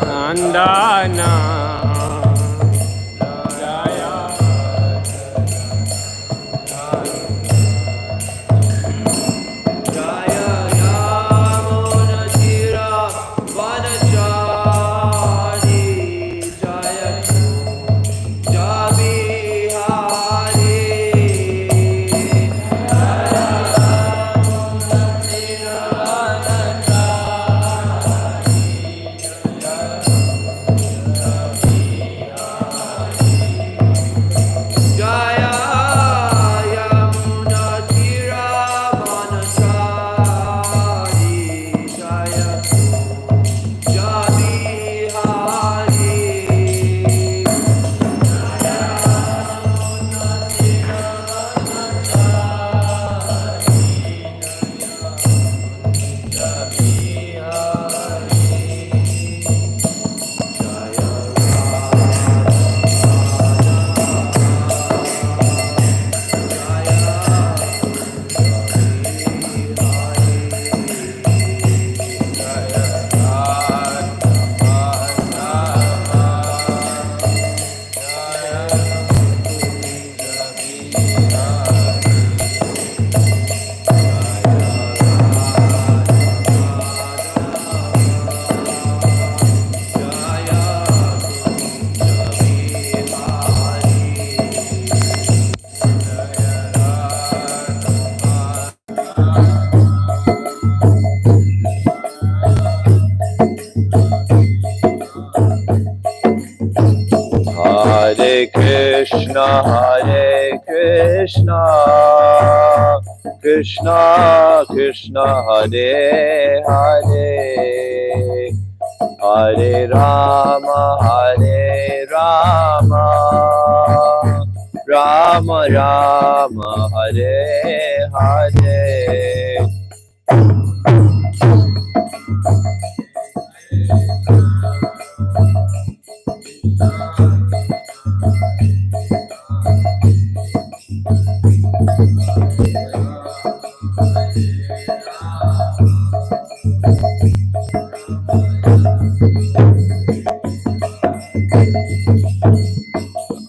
Nandana Hare Krishna, Krishna Krishna, Hare Hare, Hare Rama, Rama Rama, Hare Hare.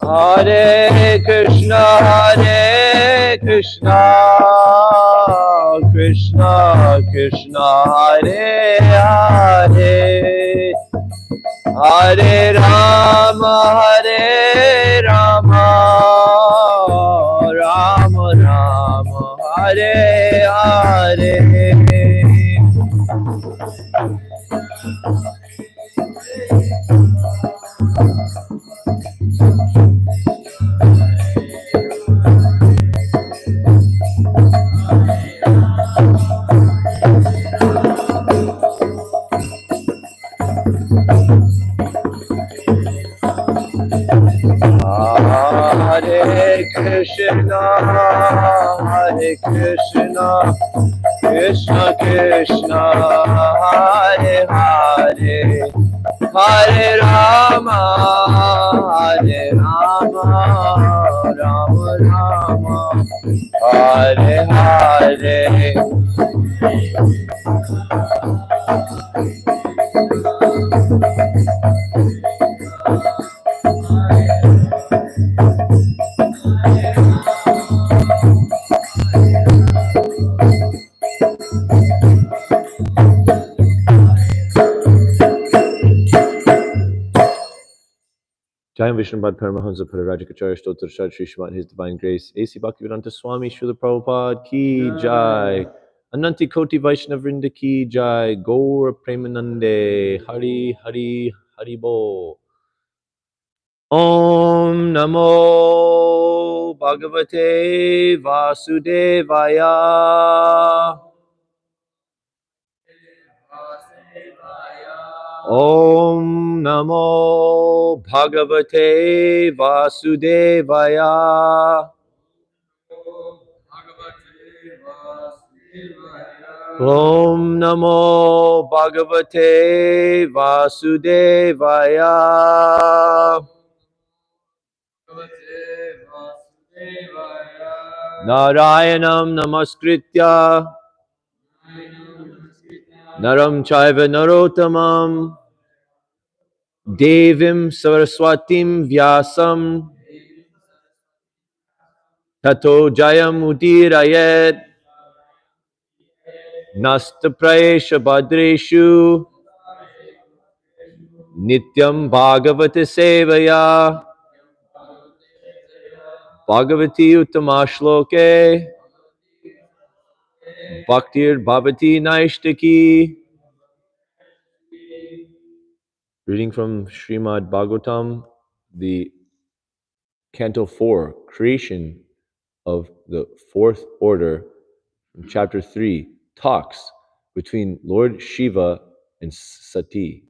Hare Krishna, Krishna Krishna, Hare Hare, Hare Rama, Rama Rama, Hare Hare. Hare Krishna, Krishna Krishna, Hare Hare, Hare Rama, Rama Rama, Hare Hare. Jai Vishnupad Paramahansa Pararajikacharya Stotra Shad Shri Srimad His Divine Grace A.C. Bhaktivedanta Swami Srila Prabhupada Ki Jai, Ananti Koti Vaishnavrinda Ki Jai, Gaur Premanande, Hari Hari Haribo. Om Namo Bhagavate Vasudevaya. Om Namo Bhagavate Vasudevaya. Om Namo Bhagavate Vasudevaya. Narayanam Namaskritya Naram chaiva narottamam Devim Saraswatim Vyasam Tato Jayam Udirayet Nasta Praesha Badreshu Nityam Bhagavata Sevaya Bhagavati Uttamashloke Bhaktir Bhavati Naishtaki. Reading from Srimad Bhāgavatam, the Canto 4, Creation of the Fourth Order, from Chapter 3, Talks between Lord Shiva and Sati.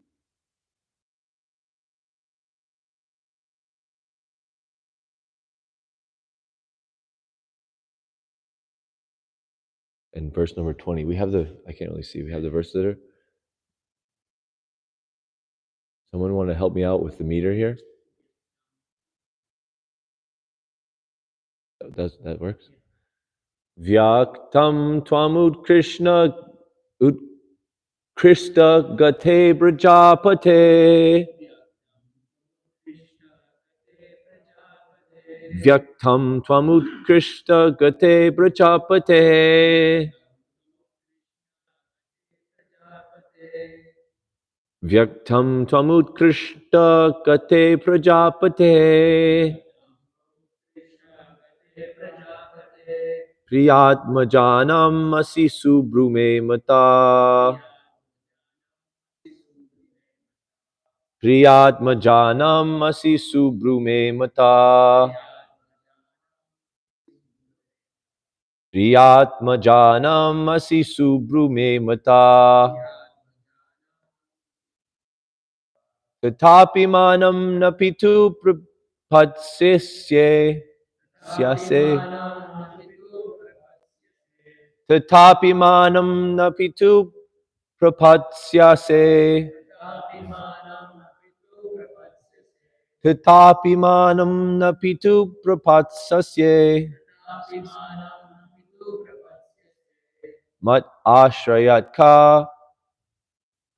And verse number 20. We have I can't really see, we have the verse there. Someone want to help me out with the meter here? That works? Vyaktam Twamud Krishna Utkrista Gate Brajapate Vyaktam Twamud Krishna Gate Brajapate Vyaktam Twamud Krishna Gate Prajapate Priyatmajanam Asi Subrume Mata Priyatmajanam Asi Subrume Mata Priyatmajanam Asi Subrume Mata Tatapi Manam Napitu Prapatsisye Syase Tatapi Manam Napitu Prapatsyase Tatapi Manam Napitu Prapatsasye Mat Ashrayatka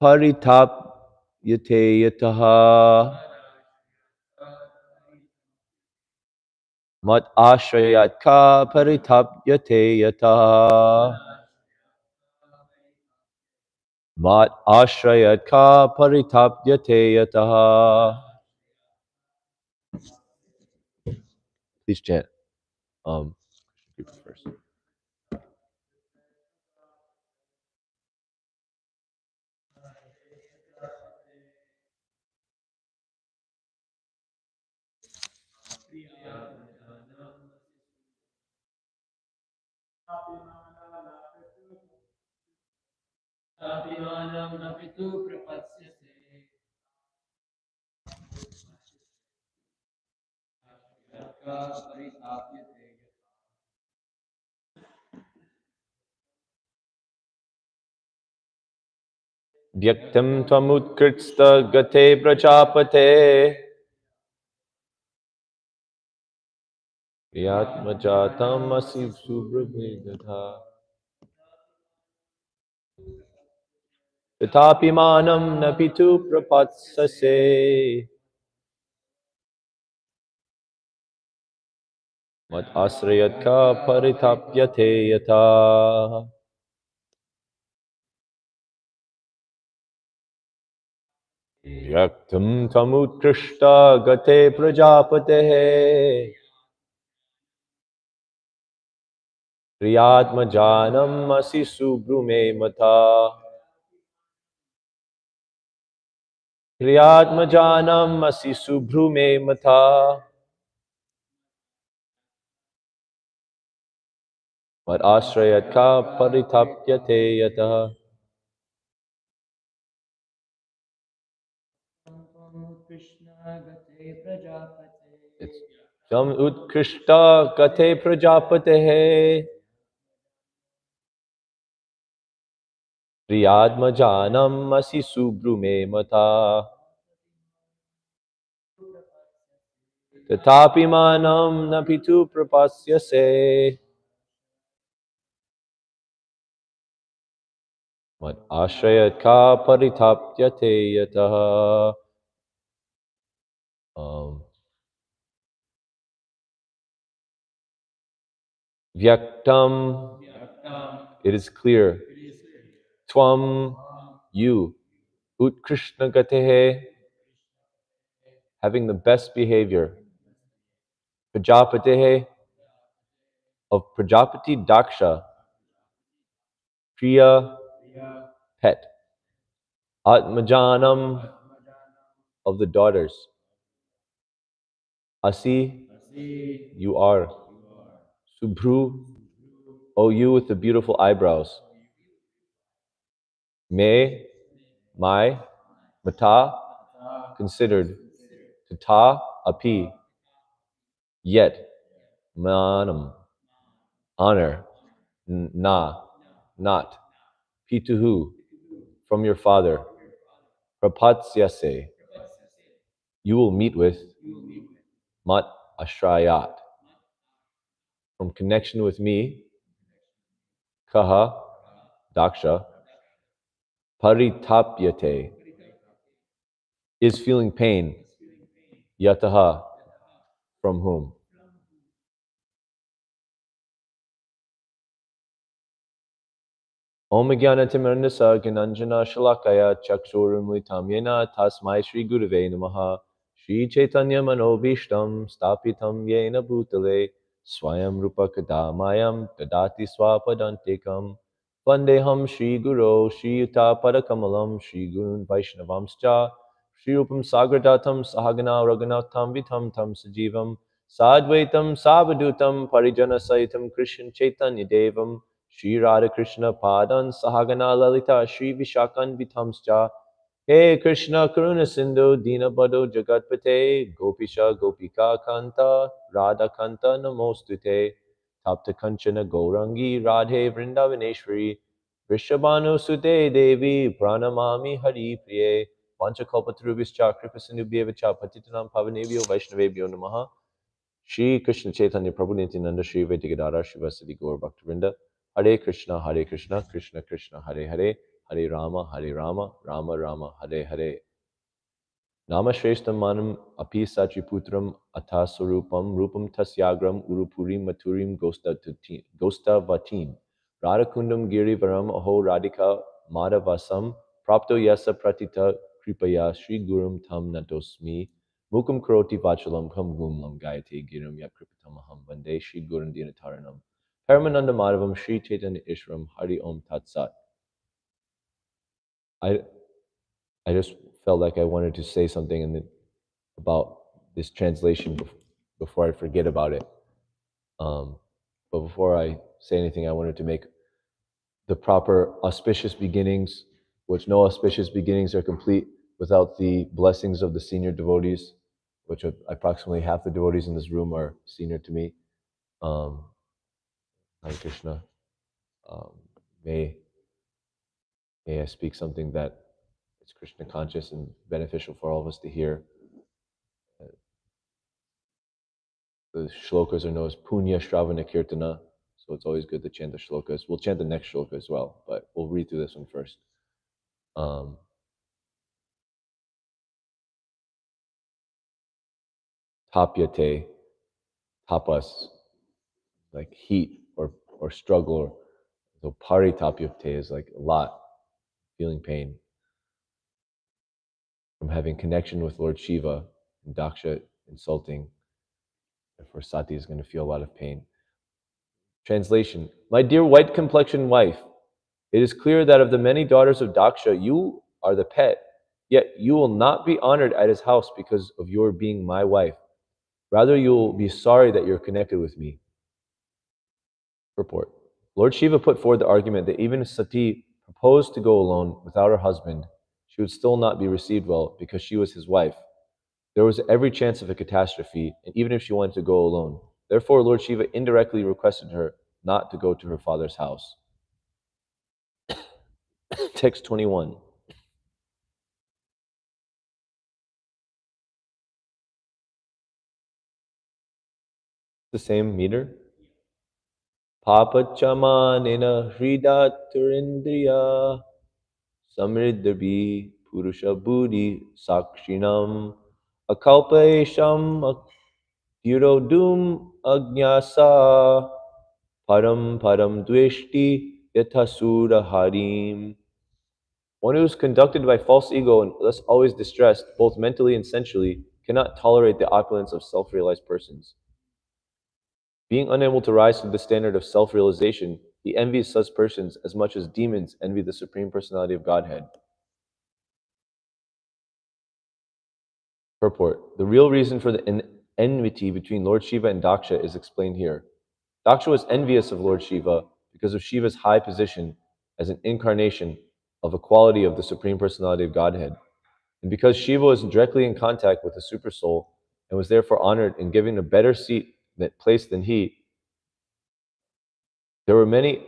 Paritap Yate Yataha Mat Ashrayatka Paritap Yate Yataha Mat Ashrayatka Paritap Yate Yataha. Please chant. First. Vyaktam Tvamutkritsta Gate Prajapate Yatmajatam Asi Subrabhidatha Tatapi Manam Napitu Prapatsase Mat Asrayatka Paritapyate Yata Vyaktam Tvamutkritsta Gate Prajapate Priyatmajanam Asi Subrume Mata Priyatmajanam Asi Subrume Mata Mat Asrayatka Paritapyate Yata. It's Tam Utkrishta Gate Prajapate Priyatmajanam Asi Subrume Mata Tatapi Manam Napitu Prapasyase Mat ashrayat ka paritapyate yataha. Vyaktam, it is clear. Tvam, you. Utkrishna gatehe, having the best behavior. Prajapatehe, of Prajapati Daksha, Priya, pet. Atmajanam, of the daughters. Asi, you are. Subhru, O you with the beautiful eyebrows. Me, my, mata, considered. Tata, api, yet. Manam, honor. Na, not. Pituhu, from your father. Prapatsyase, you will meet with. Mat ashrayat, from connection with me. Kaha, daksha. Paritapyate, is feeling pain. Yataha, from whom? Om Jnanatimrandasa Gnanjana Shalakaya Chakshurimlitam Yena Tasmai Shri Gurave Namaha Shri Chaitanya Manobishtam Stapitam Yena Bhutale Swayam Rupa Kadamayam Dadati Swapadantikam Vandeham Shri Guru Shri Yuta Padakamalam Shri Gurun Vaishnavamscha Shri Rupam Sagradatam Sahagana Raghunatham Vitam Tam Sajivam Sadvaitam Savadutam Parijana Saitam Krishna Chaitanya Devam Shri Radha Krishna Padan Sahagana Lalita Shri Vishakan Vitamscha He Krishna Karuna Sindhu Dinabado Jagatpate Gopisha Gopika Kanta Radha Kanta Namostute Tapta Kanchana Gaurangi Radhe Vrindavaneshwari Vrishabhanu Sude Devi Pranamami Hari Priye Vanchakalpatarubhischa Kripasindhubhyevacha Patitanam Pavanebhyo Vaishnavebhyo Namaha Shri Krishna Chaitanya Prabhu Nityananda Shri Vedigadara Shivasadi Gaur Bhaktivinoda Hare Krishna, Krishna Krishna, Hare Hare, Hare Rama, Rama Rama, Hare Hare. Namashrestam manam api sachiputram atasarupam rupam tasyagram urupurim maturim gostavatim radhakundam girivaram aho radhika madhavasam prapto yasa pratita kripaya Sri Gurum tam natosmi mukam karoti vachalam kam gumlam gayate giram yat kripatamaham vande Sri Gurum dinataranam Paramananda Madhavam Sri Chaitanya Ishram Hari Om Tat Sat. I just felt like I wanted to say something about this translation before I forget about it. But before I say anything, I wanted to make the proper auspicious beginnings, which no auspicious beginnings are complete without the blessings of the senior devotees, which approximately half the devotees in this room are senior to me. Hare Krishna. Um, may I speak something that is Krishna conscious and beneficial for all of us to hear. The shlokas are known as Punya Shravana Kirtana, so it's always good to chant the shlokas. We'll chant the next shloka as well, but we'll read through this one first. Tapyate, tapas, like heat or struggle. So paritapyate is like a lot, feeling pain from having connection with Lord Shiva and Daksha insulting. Therefore, Sati is going to feel a lot of pain. Translation: My dear white complexioned wife, it is clear that of the many daughters of Daksha, you are the pet, yet you will not be honored at his house because of your being my wife. Rather, you will be sorry that you're connected with me. Purport. Lord Shiva put forward the argument that even if Sati proposed to go alone without her husband, she would still not be received well because she was his wife. There was every chance of a catastrophe, and even if she wanted to go alone. Therefore, Lord Shiva indirectly requested her not to go to her father's house. Text 21. The same meter. Papachamanena hridaturindriya Samriddhi Purusha Buddhi Sakshinam Akalpesham Yurodum Agnyasa Param Param Dveshti Yathasura Harim. One who is conducted by false ego and thus always distressed, both mentally and sensually, cannot tolerate the opulence of self-realized persons. Being unable to rise to the standard of self-realization, he envies such persons as much as demons envy the Supreme Personality of Godhead. Purport. The real reason for the enmity between Lord Shiva and Daksha is explained here. Daksha was envious of Lord Shiva because of Shiva's high position as an incarnation of a quality of the Supreme Personality of Godhead. And because Shiva was directly in contact with the Supersoul and was therefore honored and given a better place than he, there were many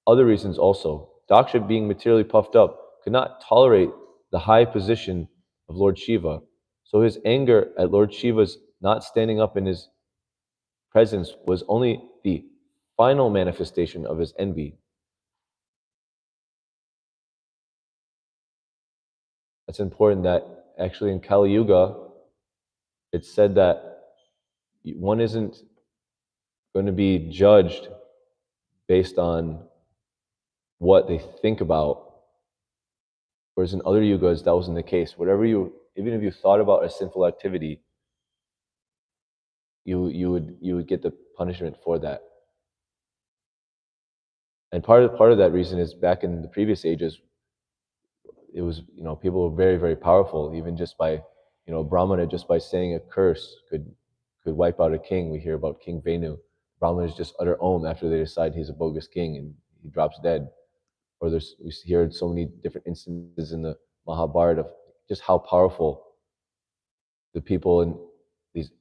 other reasons also. Daksha, being materially puffed up, could not tolerate the high position of Lord Shiva. So his anger at Lord Shiva's not standing up in his presence was only the final manifestation of his envy. That's important that actually in Kali Yuga, it's said that one isn't going to be judged based on what they think about. Whereas in other yugas, that wasn't the case. Even if you thought about a sinful activity, you would get the punishment for that. And part of that reason is back in the previous ages, it was, people were very, very powerful, even just by, Brahmana, just by saying a curse could wipe out a king. We hear about King Venu. Brahmanas just utter Om after they decide he's a bogus king and he drops dead. Or we hear so many different instances in the Mahabharata of just how powerful the people in these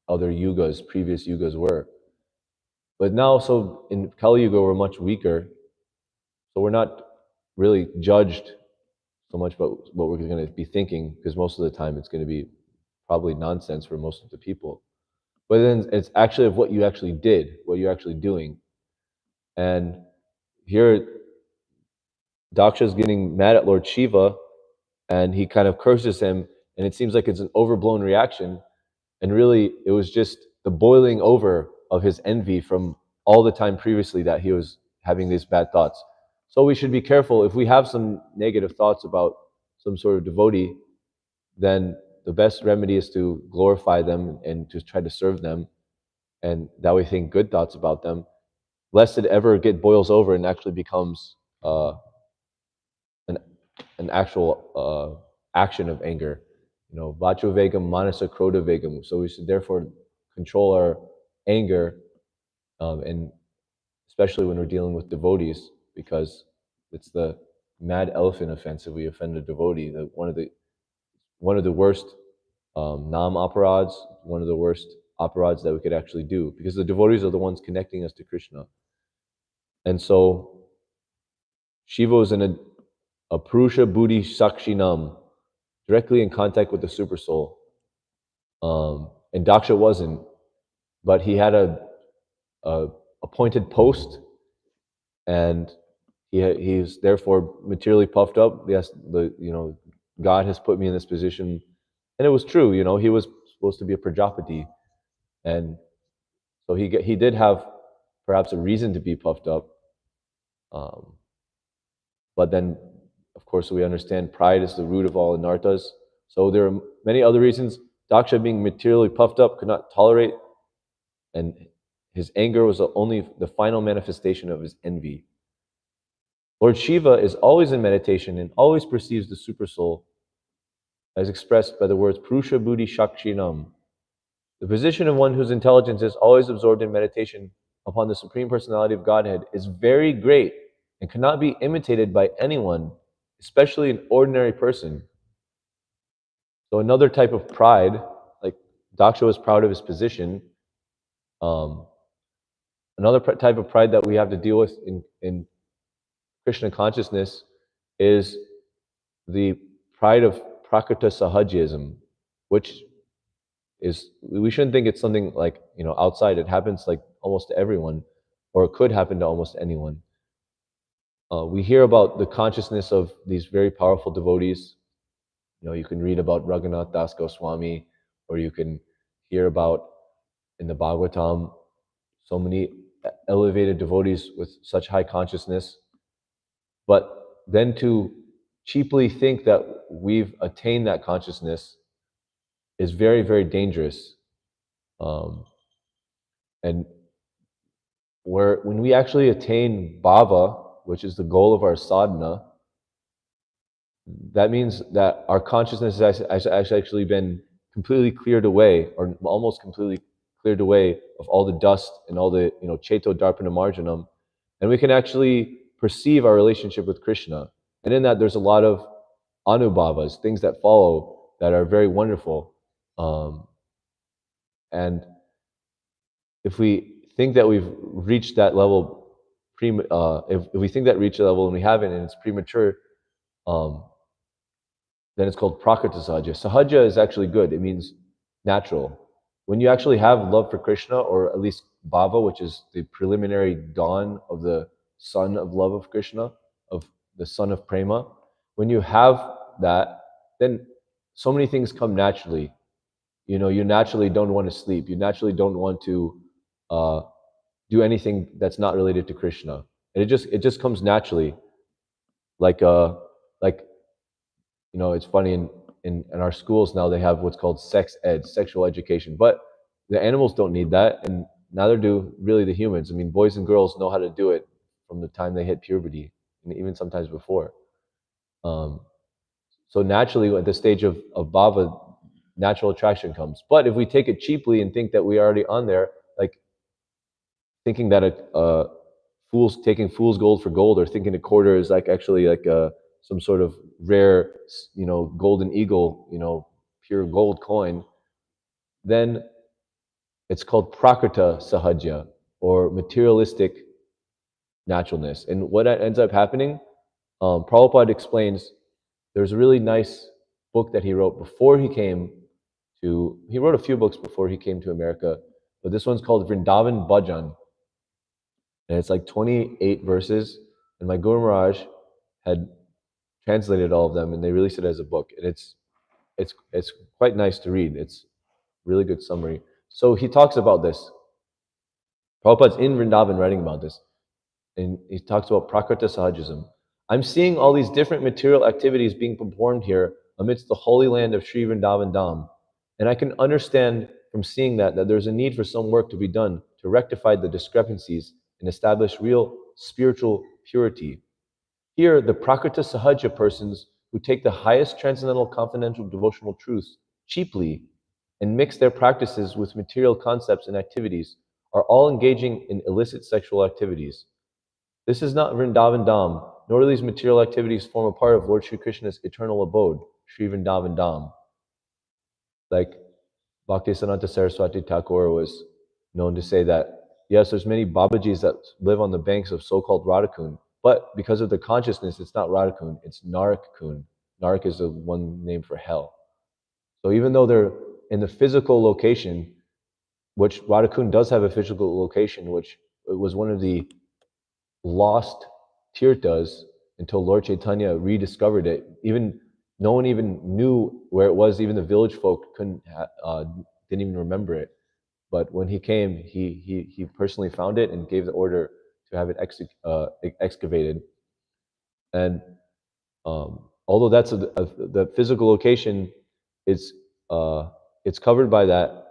other yugas, previous yugas were. But now, so in Kali Yuga, we're much weaker. So we're not really judged so much about what we're going to be thinking, because most of the time it's going to be probably nonsense for most of the people. But then it's actually of what you actually did, what you're actually doing. And here, Daksha is getting mad at Lord Shiva, and he kind of curses him, and it seems like it's an overblown reaction. And really, it was just the boiling over of his envy from all the time previously that he was having these bad thoughts. So we should be careful. If we have some negative thoughts about some sort of devotee, then the best remedy is to glorify them and to try to serve them. And that way think good thoughts about them, lest it ever boils over and actually becomes an actual action of anger. Vachu vegam, manasa krodha vegam. So we should therefore control our anger, and especially when we're dealing with devotees, because it's the mad elephant offense if we offend a devotee. One of the worst nam aparads, one of the worst aparads that we could actually do, because the devotees are the ones connecting us to Krishna. And so Shiva was in a Purusha Buddhi Sakshinam, directly in contact with the super soul. And Daksha wasn't, but he had a appointed post, and he's therefore materially puffed up. Yes, God has put me in this position, and it was true. He was supposed to be a Prajapati, and so he did have perhaps a reason to be puffed up. But then, of course, we understand pride is the root of all anarthas. So there are many other reasons. Daksha, being materially puffed up, could not tolerate, and his anger was only the final manifestation of his envy. Lord Shiva is always in meditation and always perceives the Supersoul, as expressed by the words Purusha Buddhi Shakshinam. The position of one whose intelligence is always absorbed in meditation upon the Supreme Personality of Godhead is very great and cannot be imitated by anyone, especially an ordinary person. So another type of pride, like Daksha was proud of his position. Another type of pride that we have to deal with in Krishna consciousness is the pride of prakrita sahajism, which is, we shouldn't think it's something like, outside. It happens like almost to everyone, or it could happen to almost anyone. we hear about the consciousness of these very powerful devotees. You can read about Raghunath Das Goswami, or you can hear about in the Bhāgavatam so many elevated devotees with such high consciousness. But then to cheaply think that we've attained that consciousness is very, very dangerous. And when we actually attain bhava, which is the goal of our sadhana, that means that our consciousness has actually been completely cleared away, or almost completely cleared away of all the dust and all the cheto darpana marjanam, and we can actually perceive our relationship with Krishna. And in that, there's a lot of anubhavas, things that follow that are very wonderful. And if we think that we've reached that level, if we think that reached a level and we haven't, and it's premature, then it's called prakriti sahaja. Sahaja is actually good. It means natural. When you actually have love for Krishna, or at least bhava, which is the preliminary dawn of the sun of love of Krishna, of the sun of prema, when you have that, then so many things come naturally. You naturally don't want to sleep. You naturally don't want to do anything that's not related to Krishna. And it just comes naturally. Like it's funny, in our schools now, they have what's called sex ed, sexual education, but the animals don't need that, and neither do really the humans. I mean, boys and girls know how to do it from the time they hit puberty, and even sometimes before. So naturally, at the stage of bhava, natural attraction comes. But if we take it cheaply and think that we're already on there, like thinking that taking fool's gold for gold, or thinking a quarter is actually some sort of rare, golden eagle, pure gold coin, then it's called prakrita sahaja, or materialistic naturalness. And what ends up happening, Prabhupada explains, there's a really nice book that he wrote before he wrote a few books before he came to America, but this one's called Vrindavan Bhajan. And it's 28 verses, and my Guru Maharaj had translated all of them, and they released it as a book. And it's quite nice to read. It's really good summary. So he talks about this. Prabhupada's in Vrindavan writing about this, and he talks about prakriti sahajism. I'm seeing all these different material activities being performed here amidst the holy land of Sri Vrindavan Dham, and I can understand from seeing that there's a need for some work to be done to rectify the discrepancies and establish real spiritual purity. Here, the prakriti sahaja persons who take the highest transcendental confidential devotional truths cheaply and mix their practices with material concepts and activities are all engaging in illicit sexual activities. This is not Vrindavan Dham, nor do these material activities form a part of Lord Sri Krishna's eternal abode, Sri Vrindavan Dham. Like Bhaktisiddhanta Saraswati Thakur was known to say that, yes, there's many Babajis that live on the banks of so-called Radhakund, but because of the consciousness, it's not Radhakund, it's Narak-Kund. Narak is the one name for hell. So even though they're in the physical location, which Radhakund does have a physical location, which was one of the lost tirthas until Lord Chaitanya rediscovered it. No one even knew where it was. Even the village folk didn't even remember it. But when he came, he personally found it and gave the order to have it excavated. And although that's the physical location, it's covered by that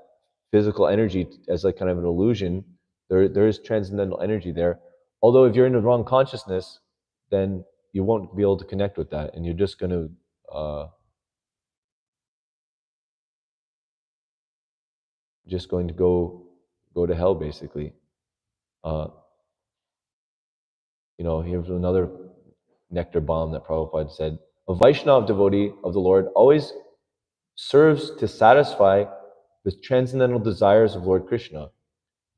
physical energy as kind of an illusion. There is transcendental energy there. Although if you're in the wrong consciousness, then you won't be able to connect with that, and you're just going to go to hell, basically. Here's another nectar bomb that Prabhupada said. A Vaishnava devotee of the Lord always serves to satisfy the transcendental desires of Lord Krishna.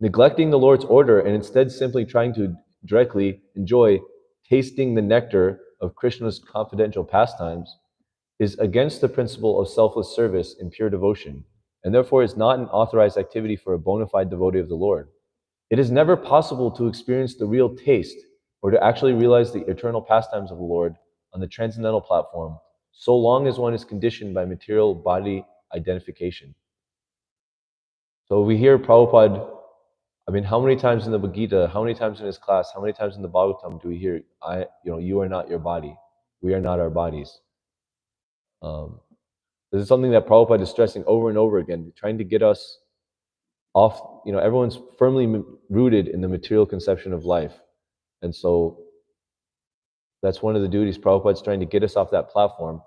Neglecting the Lord's order and instead simply trying to directly enjoy tasting the nectar of Krishna's confidential pastimes is against the principle of selfless service and pure devotion, and therefore is not an authorized activity for a bona fide devotee of the Lord. It is never possible to experience the real taste or to actually realize the eternal pastimes of the Lord on the transcendental platform, so long as one is conditioned by material body identification. So we hear Prabhupada, I mean, how many times in the Bhagavad Gita, how many times in his class, how many times in the Bhāgavatam do we hear, you are not your body. We are not our bodies. This is something that Prabhupada is stressing over and over again, trying to get us off, everyone's firmly rooted in the material conception of life. And so that's one of the duties Prabhupada's trying to get us off that platform.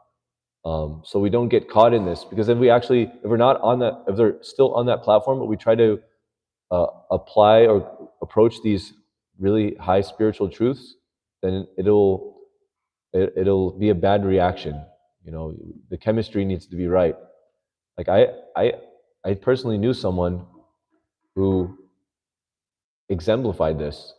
So we don't get caught in this, because if we're not on that, if they're still on that platform, but we try to apply or approach these really high spiritual truths, then it'll be a bad reaction. The chemistry needs to be right. Like I personally knew someone who exemplified this.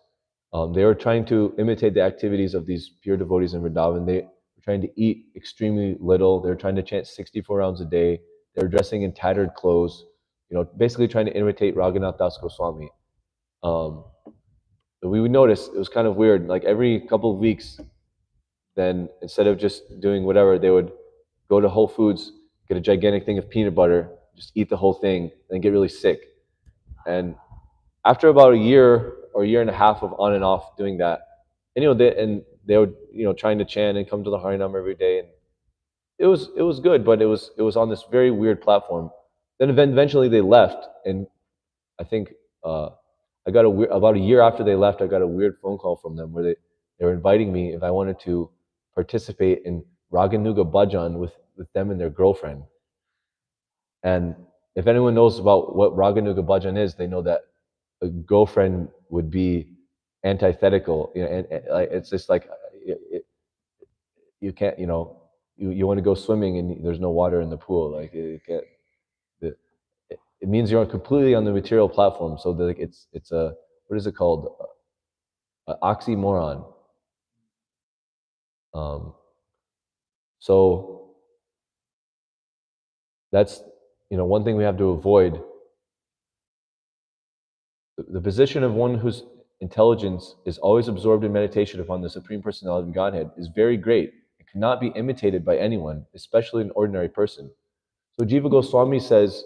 They were trying to imitate the activities of these pure devotees in Vrindavan. They were trying to eat extremely little. They were trying to chant 64 rounds a day. They were dressing in tattered clothes, basically trying to imitate Raghunath Das Goswami. We would notice it was kind of weird. Like every couple of weeks, then instead of just doing whatever, they would go to Whole Foods, get a gigantic thing of peanut butter, just eat the whole thing, and get really sick. And after about a year or a year and a half of on and off doing that, and they would trying to chant and come to the Harinam every day, and it was good, but it was on this very weird platform. Then eventually they left, and I think I got about a year after they left, I got a weird phone call from them where they were inviting me if I wanted to participate in Raganuga Bhajan with them and their girlfriend. And if anyone knows about what Raganuga Bhajan is, they know that a girlfriend would be antithetical. And it's just like you can't, you want to go swimming and there's no water in the pool. Like it means you're completely on the material platform. So it's a, what is it called? Oxymoron. So that's one thing we have to avoid. The position of one whose intelligence is always absorbed in meditation upon the Supreme Personality of Godhead is very great. It cannot be imitated by anyone, especially an ordinary person. So Jiva Goswami says,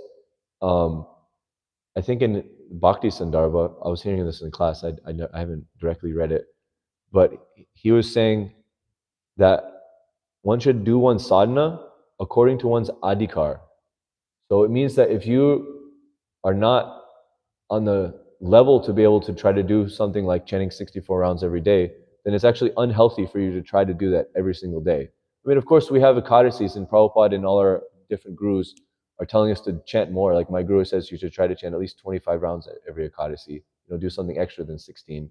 I think in Bhakti Sandarbha, I was hearing this in class, I haven't directly read it, but he was saying that one should do one's sadhana according to one's adhikar. So it means that if you are not on the level to be able to try to do something like chanting 64 rounds every day, then it's actually unhealthy for you to try to do that every single day. I mean, of course, we have Ekadasis, and Prabhupada and all our different gurus are telling us to chant more. Like my guru says, you should try to chant at least 25 rounds every Ekadasi. Do something extra than 16.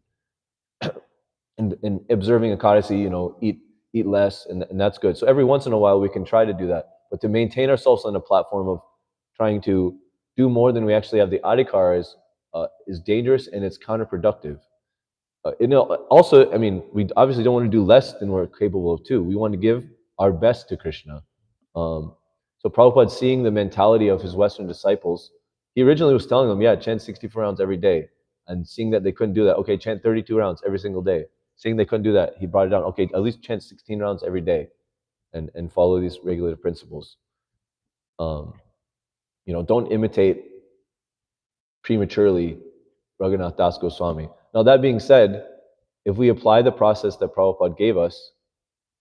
and observing Ekadasi, eat less, and that's good. So every once in a while we can try to do that. But to maintain ourselves on a platform of trying to do more than we actually have the adhikar is dangerous, and it's counterproductive. Also, I mean, we obviously don't want to do less than we're capable of too. We want to give our best to Krishna. So Prabhupada, seeing the mentality of his Western disciples, he originally was telling them, chant 64 rounds every day. And seeing that they couldn't do that, okay, chant 32 rounds every single day. Seeing they couldn't do that, he brought it down. Okay, at least chant 16 rounds every day, and follow these regulative principles. Don't imitate prematurely Raghunath Das Goswami. Now, that being said, if we apply the process that Prabhupada gave us,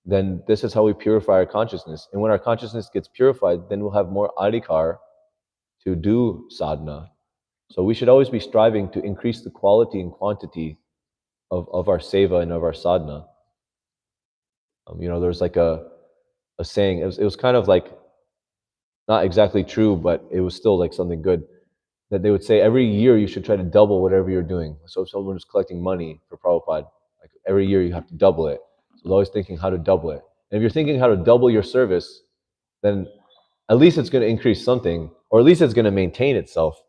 then this is how we purify our consciousness. And when our consciousness gets purified, then we'll have more adhikar to do sadhana. So we should always be striving to increase the quality and quantity of our seva and of our sadhana. There's like a saying, it was kind of like not exactly true, but it was still like something good, that they would say every year you should try to double whatever you're doing. So if someone was collecting money for Prabhupada, like every year you have to double it. So I was always thinking how to double it. And if you're thinking how to double your service, then at least it's going to increase something, or at least it's going to maintain itself.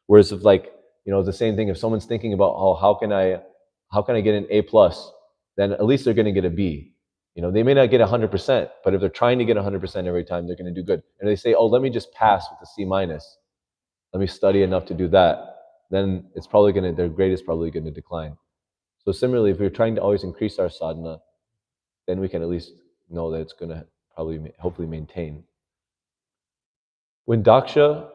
Whereas if the same thing, if someone's thinking about, how can I get an A+, then at least they're going to get a B. They may not get 100%, but if they're trying to get 100% every time, they're going to do good. And if they say, let me just pass with a C-, let me study enough to do that, then it's probably their grade is probably going to decline. So similarly, if we're trying to always increase our sadhana, then we can at least know that it's going to probably, hopefully maintain. When Daksha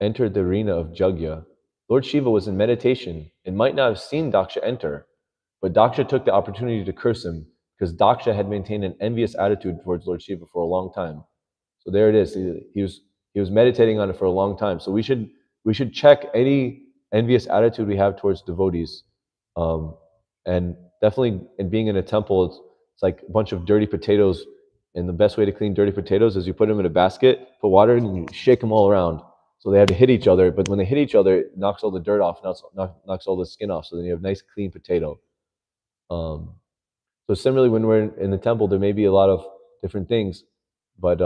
entered the arena of Jagya, Lord Shiva was in meditation and might not have seen Daksha enter, but Daksha took the opportunity to curse him because Daksha had maintained an envious attitude towards Lord Shiva for a long time. So there it is. He was meditating on it for a long time. So we should check any envious attitude we have towards devotees, and definitely in being in a temple, it's like a bunch of dirty potatoes. And the best way to clean dirty potatoes is you put them in a basket, put water in, and you shake them all around. So they have to hit each other, but when they hit each other, it knocks all the dirt off, knocks all the skin off. So then you have nice clean potato. Um, so similarly, when we're in the temple, there may be a lot of different things, but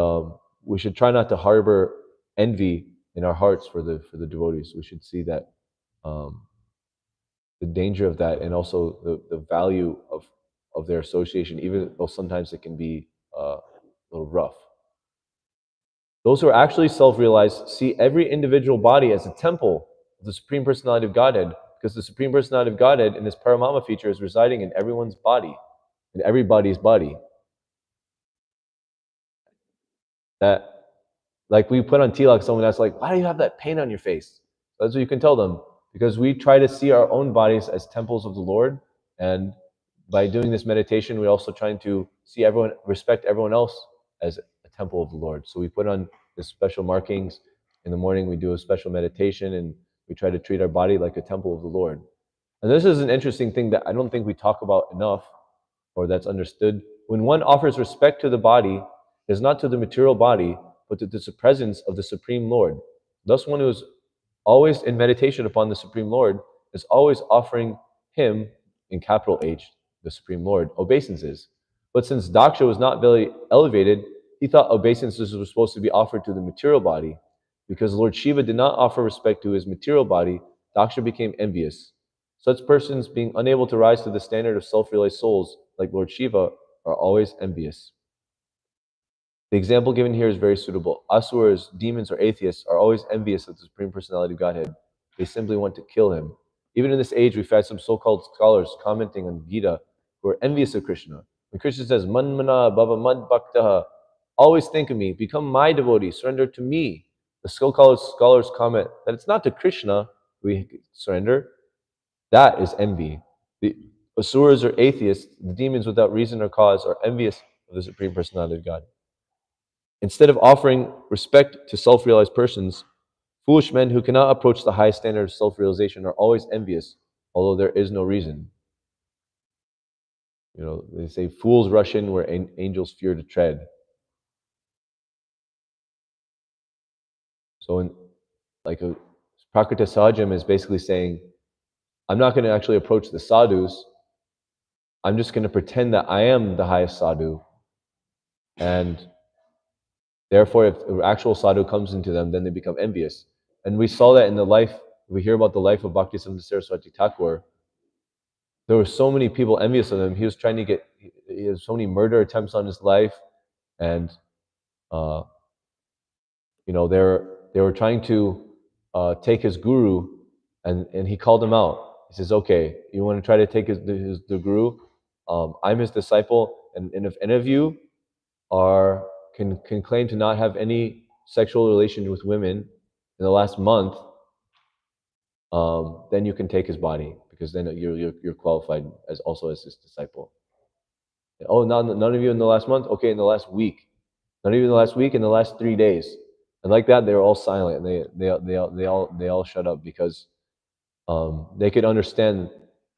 we should try not to harbor envy in our hearts for the devotees. We should see that the danger of that, and also the value of their association, even though sometimes it can be a little rough. Those who are actually self-realized see every individual body as a temple of the Supreme Personality of Godhead, because the Supreme Personality of Godhead in this Paramama feature is residing in everyone's body, in everybody's body. That, like we put on tilak, someone that's like, why do you have that pain on your face? That's what you can tell them, because we try to see our own bodies as temples of the Lord, and by doing this meditation, we're also trying to see everyone, respect everyone else as a temple of the Lord. So we put on this special markings. In the morning, we do a special meditation, and we try to treat our body like a temple of the Lord. And this is an interesting thing that I don't think we talk about enough, or that's understood. When one offers respect to the body, it is not to the material body, but to the presence of the Supreme Lord. Thus, one who is always in meditation upon the Supreme Lord is always offering him, in capital H, the Supreme Lord, obeisances. But since Daksha was not very elevated, he thought obeisances were supposed to be offered to the material body. Because Lord Shiva did not offer respect to his material body, Daksha became envious. Such persons, being unable to rise to the standard of self-realized souls like Lord Shiva, are always envious. The example given here is very suitable. Asuras, demons, or atheists are always envious of the Supreme Personality of Godhead. They simply want to kill him. Even in this age, we've had some so-called scholars commenting on Gita who are envious of Krishna. When Krishna says, Manmana Bhava Mad Bhaktaha, always think of me, become my devotee, surrender to me. The so-called scholars comment that it's not to Krishna we surrender. That is envy. The asuras or atheists, the demons without reason or cause, are envious of the Supreme Personality of God. Instead of offering respect to self-realized persons, foolish men who cannot approach the highest standard of self-realization are always envious, although there is no reason. You know, they say fools rush in where angels fear to tread. So in like a Prakriti Sahajam is basically saying, I'm not going to actually approach the sadhus. I'm just going to pretend that I am the highest sadhu. And therefore, if the actual sadhu comes into them, then they become envious. And we saw that in the life, we hear about the life of Bhaktisiddhanta Saraswati Thakur. There were so many people envious of him. He was trying to get, he had so many murder attempts on his life. And, you know, they were trying to take his guru, and he called him out. He says, okay, you want to try to take the guru? I'm his disciple, and if any of you can claim to not have any sexual relation with women in the last month, then you can take his body, because then you're qualified as also as his disciple. Oh, none of you in the last month? Okay, in the last week. None of you in the last week, in the last 3 days. And like that, they were all silent. They all shut up, because they could understand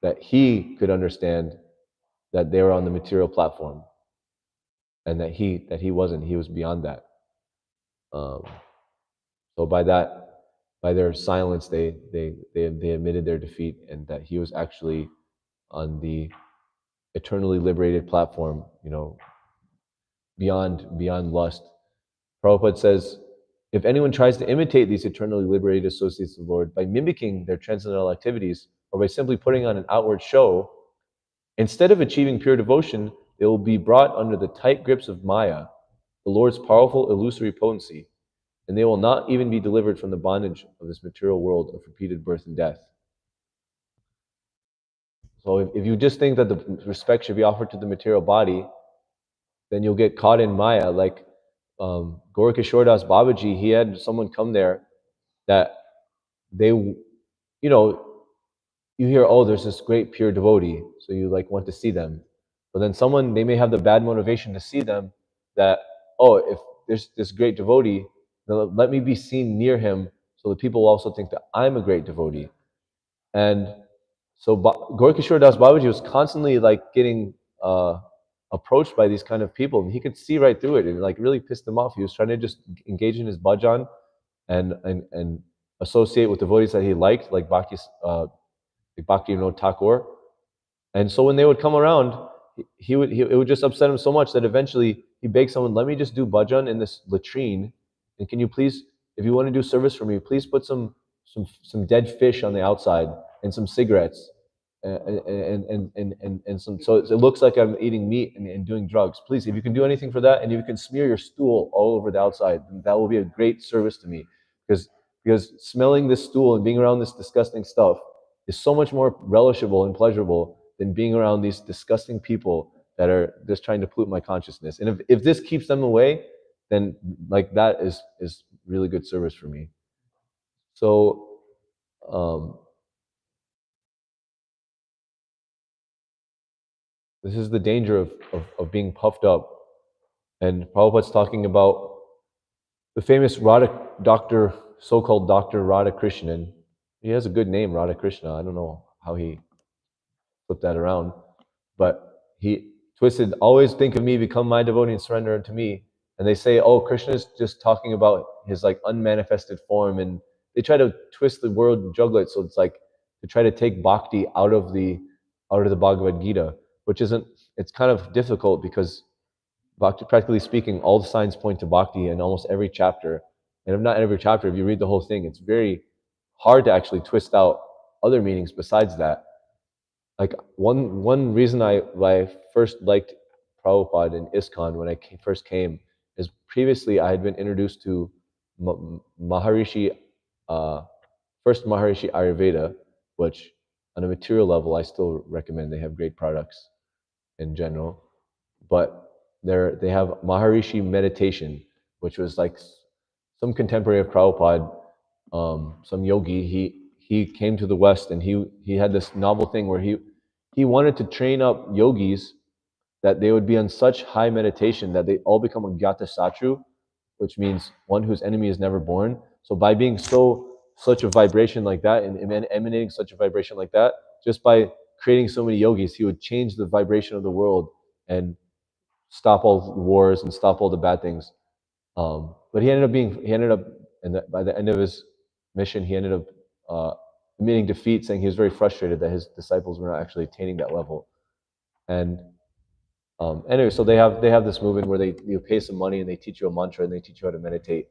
that he could understand that they were on the material platform, and that he wasn't. He was beyond that. So by their silence, they admitted their defeat, and that he was actually on the eternally liberated platform, you know, beyond lust. Prabhupada says, if anyone tries to imitate these eternally liberated associates of the Lord by mimicking their transcendental activities, or by simply putting on an outward show, instead of achieving pure devotion, they will be brought under the tight grips of Maya, the Lord's powerful illusory potency, and they will not even be delivered from the bondage of this material world of repeated birth and death. So if you just think that the respect should be offered to the material body, then you'll get caught in Maya. Like Gauranga Babaji, he had someone come there that they, you hear, oh, there's this great pure devotee, so you like want to see them. But then someone, they may have the bad motivation to see them that, oh, if there's this great devotee, then let me be seen near him so that people will also think that I'm a great devotee. And so Gauranga Das Babaji was constantly like getting approached by these kind of people, and he could see right through it, and it like really pissed him off. He was trying to just engage in his bhajan and associate with devotees that he liked, like Bhakti Thakur. And so when they would come around, it would just upset him so much that eventually he begged someone, let me just do bhajan in this latrine, and can you please, if you want to do service for me, please put some dead fish on the outside and some cigarettes and some, so it looks like I'm eating meat and doing drugs. Please, if you can do anything for that, and if you can smear your stool all over the outside, that will be a great service to me, because smelling this stool and being around this disgusting stuff is so much more relishable and pleasurable than being around these disgusting people that are just trying to pollute my consciousness. And if this keeps them away, then like that is really good service for me. So this is the danger of being puffed up. And Prabhupada's talking about the famous doctor, so-called Dr. Radhakrishnan. He has a good name, Radhakrishna. I don't know how he flipped that around, but he twisted, always think of me, become my devotee and surrender unto me. And they say, oh, Krishna is just talking about his like unmanifested form, and they try to twist the word and juggle it, so it's like to try to take bhakti out of the Bhagavad Gita, which isn't, it's kind of difficult because bhakti, practically speaking, all the signs point to bhakti in almost every chapter. And if not every chapter, if you read the whole thing, it's very hard to actually twist out other meanings besides that. Like one reason why I first liked Prabhupada and ISKCON when I first came is previously I had been introduced to Maharishi, first Maharishi Ayurveda, which on a material level I still recommend. They have great products in general, but they have Maharishi meditation, which was like some contemporary of Prabhupada, some yogi. He came to the West, and he had this novel thing where he wanted to train up yogis that they would be on such high meditation that they all become a Gyata Satru, which means one whose enemy is never born. So by being such a vibration like that and emanating such a vibration like that, just by creating so many yogis, he would change the vibration of the world and stop all the wars and stop all the bad things. But he ended up, and by the end of his mission, he ended up admitting defeat, saying he was very frustrated that his disciples were not actually attaining that level. And anyway, so they have this movement where you pay some money and they teach you a mantra and they teach you how to meditate.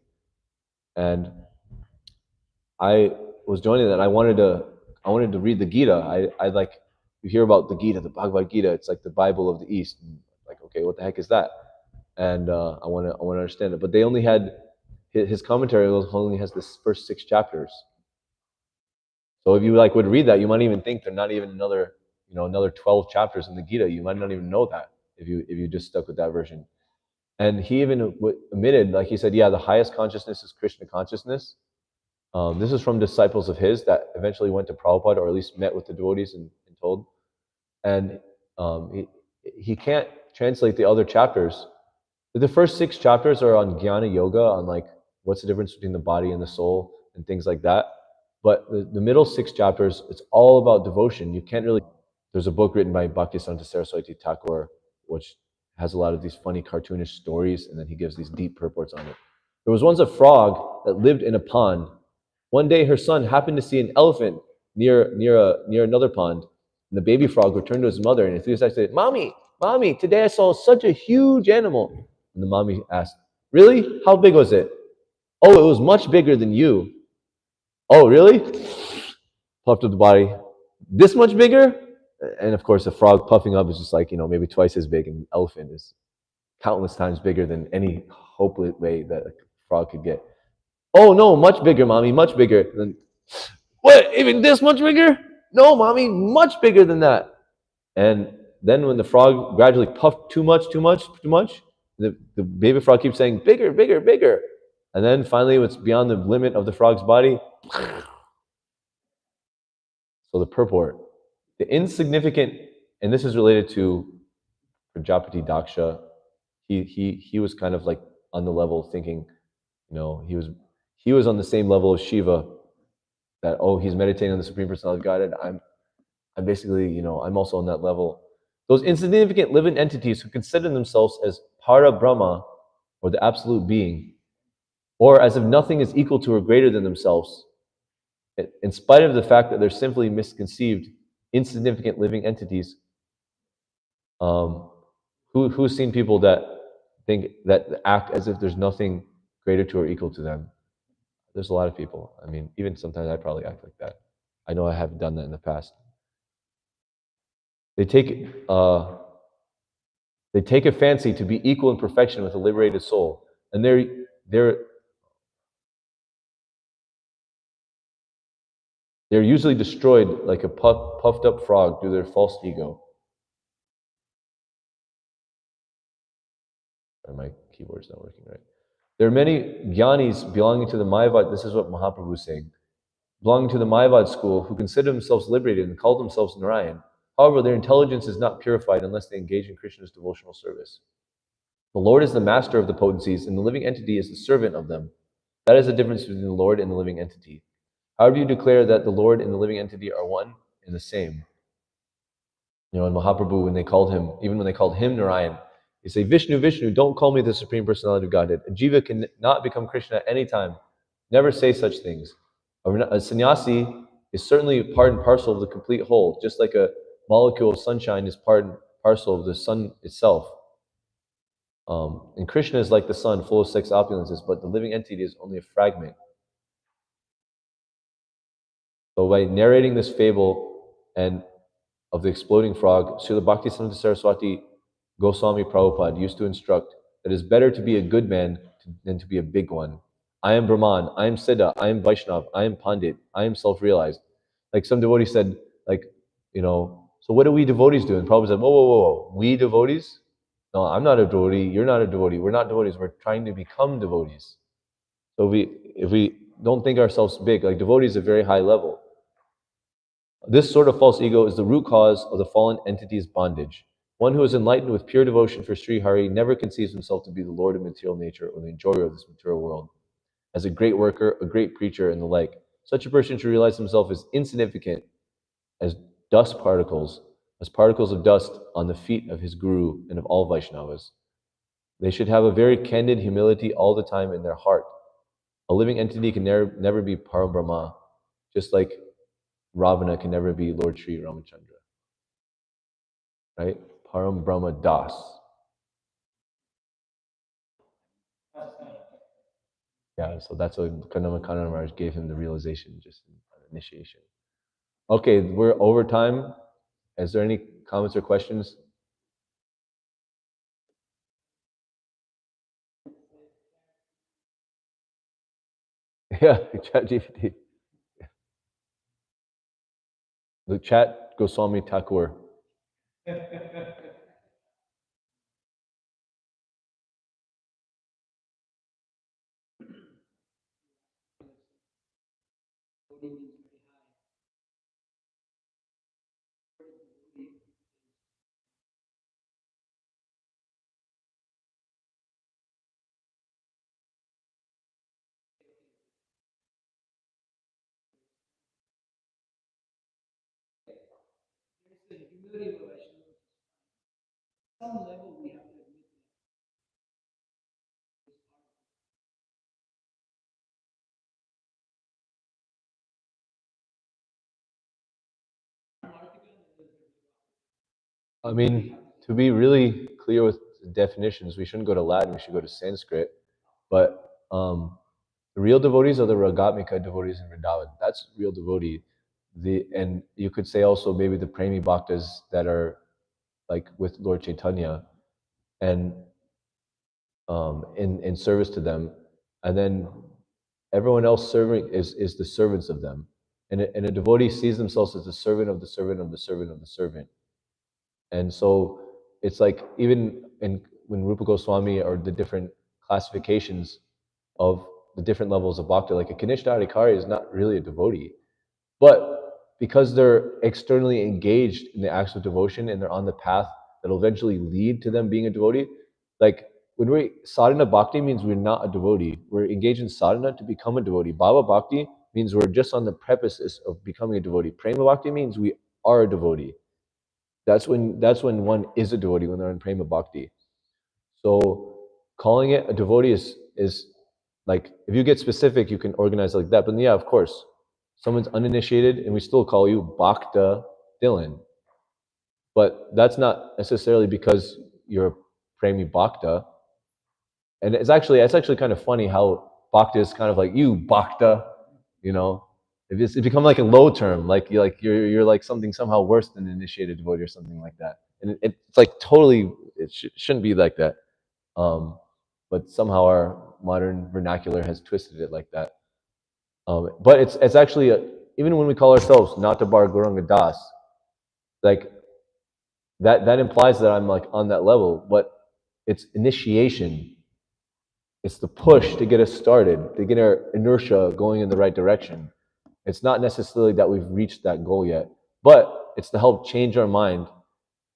And I was joining that. I wanted to read the Gita. I like, you hear about the Gita, the Bhagavad Gita. It's like the Bible of the East. And like, okay, what the heck is that? And I want to understand it. But they only had his commentary only has this first 6 chapters. So if you like would read that, you might even think they're not even another 12 chapters in the Gita. You might not even know that if you just stuck with that version. And he even admitted, like he said, yeah, the highest consciousness is Krishna consciousness. This is from disciples of his that eventually went to Prabhupada, or at least met with the devotees and told. And he can't translate the other chapters. The first 6 chapters are on Jnana Yoga, on like what's the difference between the body and the soul and things like that. But the middle 6 chapters, it's all about devotion. You can't really. There's a book written by Bhaktisiddhanta Saraswati Thakur, which has a lot of these funny cartoonish stories, and then he gives these deep purports on it. There was once a frog that lived in a pond. One day, her son happened to see an elephant near another pond, and the baby frog returned to his mother and enthusiastically said, "Mommy, Mommy, today I saw such a huge animal." And the mommy asked, "Really? How big was it?" "Oh, it was much bigger than you." "Oh, really?" Puffed up the body. "This much bigger?" And of course, a frog puffing up is just like, maybe twice as big, and an elephant is countless times bigger than any hopeless way that a frog could get. "Oh, no, much bigger, Mommy, much bigger." And then, "What, even this much bigger?" "No, Mommy, much bigger than that." And then when the frog gradually puffed too much, the baby frog keeps saying, bigger, bigger, bigger. And then finally, it's beyond the limit of the frog's body. So the purport, the insignificant, and this is related to Prajapati Daksha. He was kind of like on the level of thinking, he was on the same level as Shiva, that, oh, he's meditating on the Supreme Personality of Godhead. I'm basically, I'm also on that level. Those insignificant living entities who consider themselves as Para Brahma, or the absolute being, or as if nothing is equal to or greater than themselves, in spite of the fact that they're simply misconceived, insignificant living entities. Who's seen people that act as if there's nothing greater to or equal to them? There's a lot of people. I mean, even sometimes I probably act like that. I know I have done that in the past. They take a fancy to be equal in perfection with a liberated soul, and they're usually destroyed like a puffed up frog through their false ego. My keyboard's not working right. There are many jnanis belonging to the Mayavad. This is what Mahaprabhu is saying. Belonging to the Mayavad school, who consider themselves liberated and call themselves Narayan. However, their intelligence is not purified unless they engage in Krishna's devotional service. The Lord is the master of the potencies, and the living entity is the servant of them. That is the difference between the Lord and the living entity. However, you declare that the Lord and the living entity are one and the same. In Mahaprabhu, when they called him Narayan, they say, Vishnu, Vishnu, don't call me the Supreme Personality of Godhead. A jiva can not become Krishna at any time. Never say such things. A sannyasi is certainly part and parcel of the complete whole, just like a molecule of sunshine is part and parcel of the sun itself. And Krishna is like the sun, full of six opulences, but the living entity is only a fragment. So by narrating this fable and of the exploding frog, Srila Bhaktisiddhanta Saraswati Goswami Prabhupada used to instruct that it is better to be a good man than to be a big one. I am Brahman, I am Siddha, I am Vaishnav, I am Pandit, I am self-realized. Like some devotee said, so what do we devotees do? And Prabhupada said, whoa, we devotees? No, I'm not a devotee, you're not a devotee, we're not devotees, we're trying to become devotees. So if we don't think ourselves big, like devotees at a very high level, this sort of false ego is the root cause of the fallen entity's bondage. One who is enlightened with pure devotion for Sri Hari never conceives himself to be the lord of material nature or the enjoyer of this material world. As a great worker, a great preacher, and the like, such a person should realize himself as insignificant as particles of dust on the feet of his guru and of all Vaishnavas. They should have a very candid humility all the time in their heart. A living entity can never be Parabrahma, just like Ravana can never be Lord Sri Ramachandra. Right? Param Brahma Das. Yeah, so that's what Kanama Maharaj gave him the realization just in initiation. Okay, we're over time. Is there any comments or questions? Yeah, chat GPT. The chat Goswami Thakur. I mean, to be really clear with definitions, we shouldn't go to Latin, we should go to Sanskrit. But the real devotees are the Ragatmika devotees in Vrindavan. That's real devotee. And you could say also maybe the Premi Bhaktas that are like with Lord Chaitanya and in service to them. And then everyone else serving is the servants of them. And a devotee sees themselves as the servant of the servant of the servant of the servant. And so it's like even in when Rupa Goswami or the different classifications of the different levels of bhakti, like a Kanishta Adhikari is not really a devotee, but because they're externally engaged in the acts of devotion and they're on the path that'll eventually lead to them being a devotee, like when we sadhana bhakti means we're not a devotee. We're engaged in sadhana to become a devotee. Bhava bhakti means we're just on the premises of becoming a devotee. Prema bhakti means we are a devotee. That's when one is a devotee, when they're in prema bhakti. So calling it a devotee is like, if you get specific, you can organize like that. But yeah, of course, someone's uninitiated and we still call you Bhakta Dylan. But that's not necessarily because you're a Premi Bhakta. And it's actually kind of funny how Bhakta is kind of like, you Bhakta, you know. It's become like a low term, like you're like something somehow worse than an initiated devotee or something like that. And it's like totally, it shouldn't be like that. But somehow our modern vernacular has twisted it like that. But it's actually even when we call ourselves Natabara Gauranga Das, like that implies that I'm like on that level. But it's initiation. It's the push to get us started, to get our inertia going in the right direction. It's not necessarily that we've reached that goal yet, but it's to help change our mind,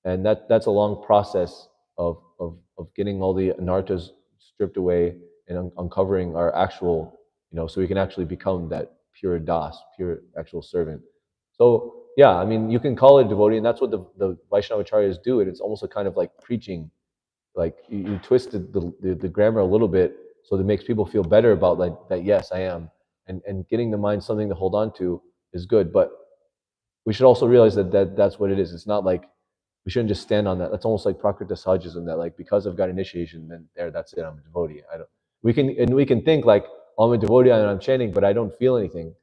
and that's a long process of getting all the anarthas stripped away and uncovering our actual, so we can actually become that pure das, pure actual servant. So yeah, I mean, you can call it devotee, and that's what the Vaishnavacharyas do. And it's almost a kind of like preaching, like you twisted the grammar a little bit so that it makes people feel better about like that. Yes, I am, and getting the mind something to hold on to is good, but we should also realize that's what it is. It's not like we shouldn't just stand on that. That's almost like Prakrita Sahajism, that like because I've got initiation, then that's it. I'm a devotee. I don't. We can think like, oh, I'm a devotee and I'm chanting, but I don't feel anything.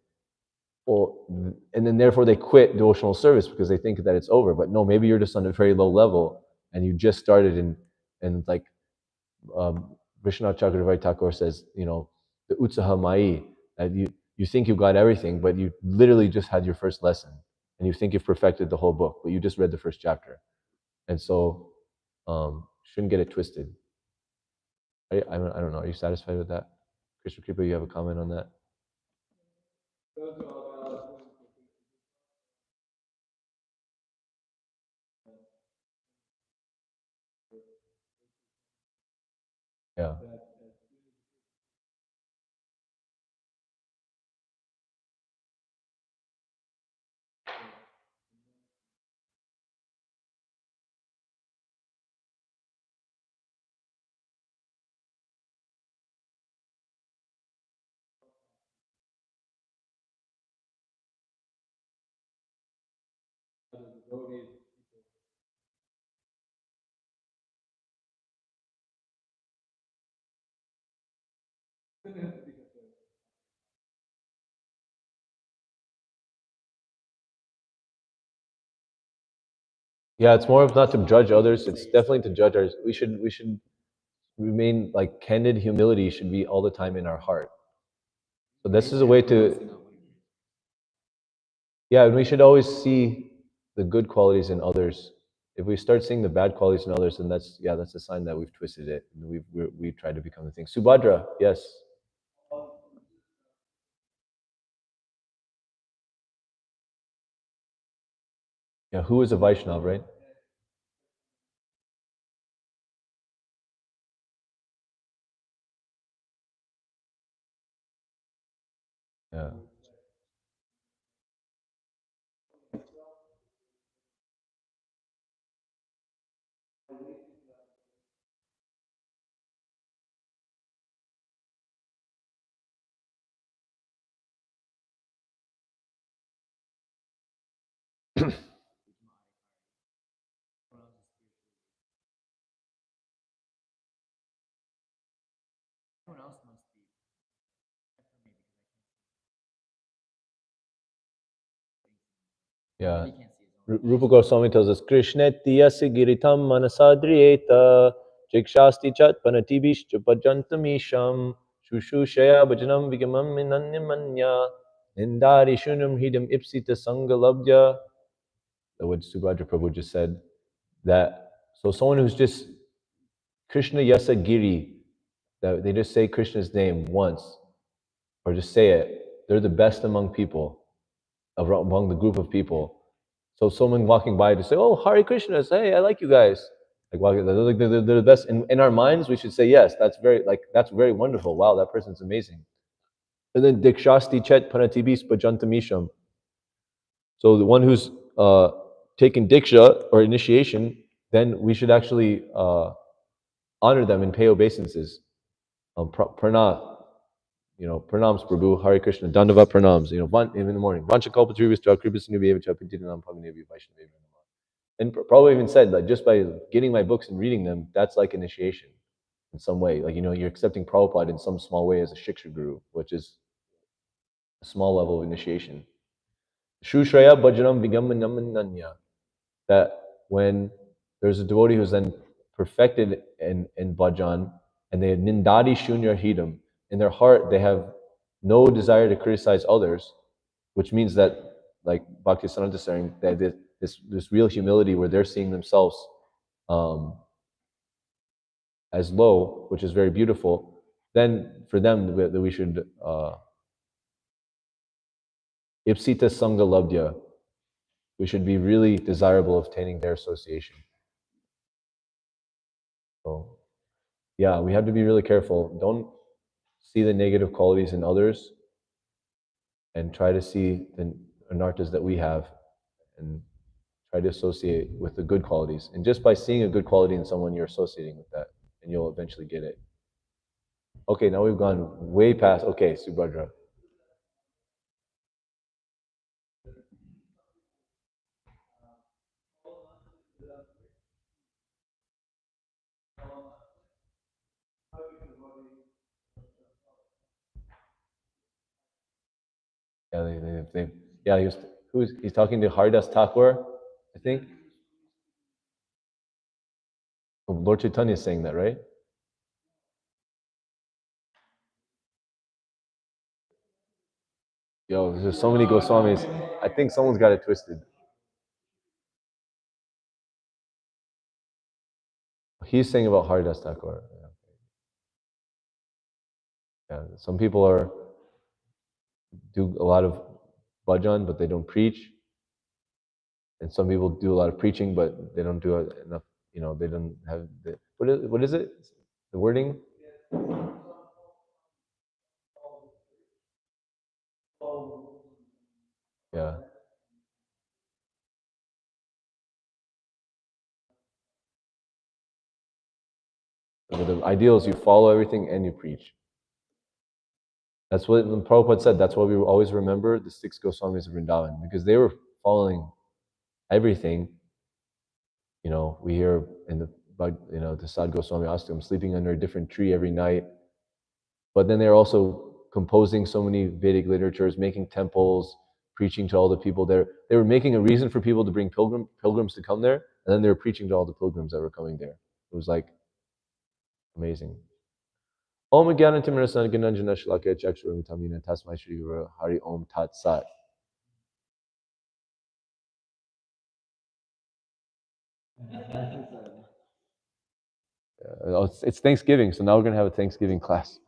Well, and then therefore they quit devotional service because they think that it's over. But no, maybe you're just on a very low level and you just started and like Vishwanath Chakravarti Thakur says, the utsaha mai, that you think you've got everything, but you literally just had your first lesson, and you think you've perfected the whole book, but you just read the first chapter, and so shouldn't get it twisted. I don't know. Are you satisfied with that, Krishna Kripa? You have a comment on that? Yeah. Yeah, it's more of not to judge others. It's definitely to judge ours. We should remain like candid humility should be all the time in our heart. So this is a way to, yeah, and we should always see the good qualities in others. If we start seeing the bad qualities in others, then that's a sign that we've twisted it. And we've tried to become the thing. Subhadra, yes. Yeah, who is a Vaishnav, right? Yeah. Yeah. Rupa Goswami tells us, Krishneti yasi giritam manasadriyeta jikshasti chat panatibishcha pajantamisham shushushaya bhajanam vigamam minanyamanya nindari shunam hidam ipsita sangalabdya. What Subhadra Prabhu just said. So someone who's just Krishna Yasa Giri, that they just say Krishna's name once, or just say it, they're the best among people, among the group of people. So someone walking by to say, "Oh, Hare Krishna," say, "Hey, I like you guys." Like walking, they're the best. In our minds, we should say, "Yes, that's very wonderful. Wow, that person's amazing." And then Dikshasti Chet Panatibis Bajantamisham. So the one who's taken Diksha or initiation, then we should actually honor them and pay obeisances. Prana, pranams Prabhu, Hare Krishna, Dandava pranams, in the morning. Vanchakalpatrivistha, Kripasinubhyevacha, Pintinanam Pavanebhi Vaishnavevi. And Prabhu even said, like, just by getting my books and reading them, that's like initiation in some way. Like, you're accepting Prabhupada in some small way as a Shiksha Guru, which is a small level of initiation. Shushraya Bhajanam Vigamanamanya. That when there's a devotee who's then perfected in bhajan, and they nindadi shunya hidam, in their heart they have no desire to criticize others, which means that, like Bhakti Siddhanta is saying, that this real humility where they're seeing themselves as low, which is very beautiful. Then for them that we should ipsita sangha labdya, we should be really desirable of attaining their association. So yeah, we have to be really careful. Don't see the negative qualities in others, and try to see the anartas that we have, and try to associate with the good qualities. And just by seeing a good quality in someone, you're associating with that, and you'll eventually get it. Okay, now we've gone way past. Okay, Subhadra. Yeah, yeah, he's talking to Haridas Thakur, I think. Lord Chaitanya is saying that, right? Yo, there's so many Goswamis. I think someone's got it twisted. He's saying about Haridas Thakur. Yeah, some people do a lot of bhajan, but they don't preach. And some people do a lot of preaching, but they don't do enough. They don't have what is it? The wording? Yeah. But the ideal is you follow everything and you preach. That's what Prabhupada said. That's why we always remember the 6 Goswamis of Vrindavan, because they were following everything. We hear in the Sad Goswami Astam, sleeping under a different tree every night. But then they're also composing so many Vedic literatures, making temples, preaching to all the people there. They were making a reason for people to bring pilgrims to come there, and then they were preaching to all the pilgrims that were coming there. It was like amazing. Om Gyanantimirasana Gananjana Shalakya Chakshuramitamina Tasmai Shri Guru Hari Om Tat Sat. It's Thanksgiving, so now we're going to have a Thanksgiving class.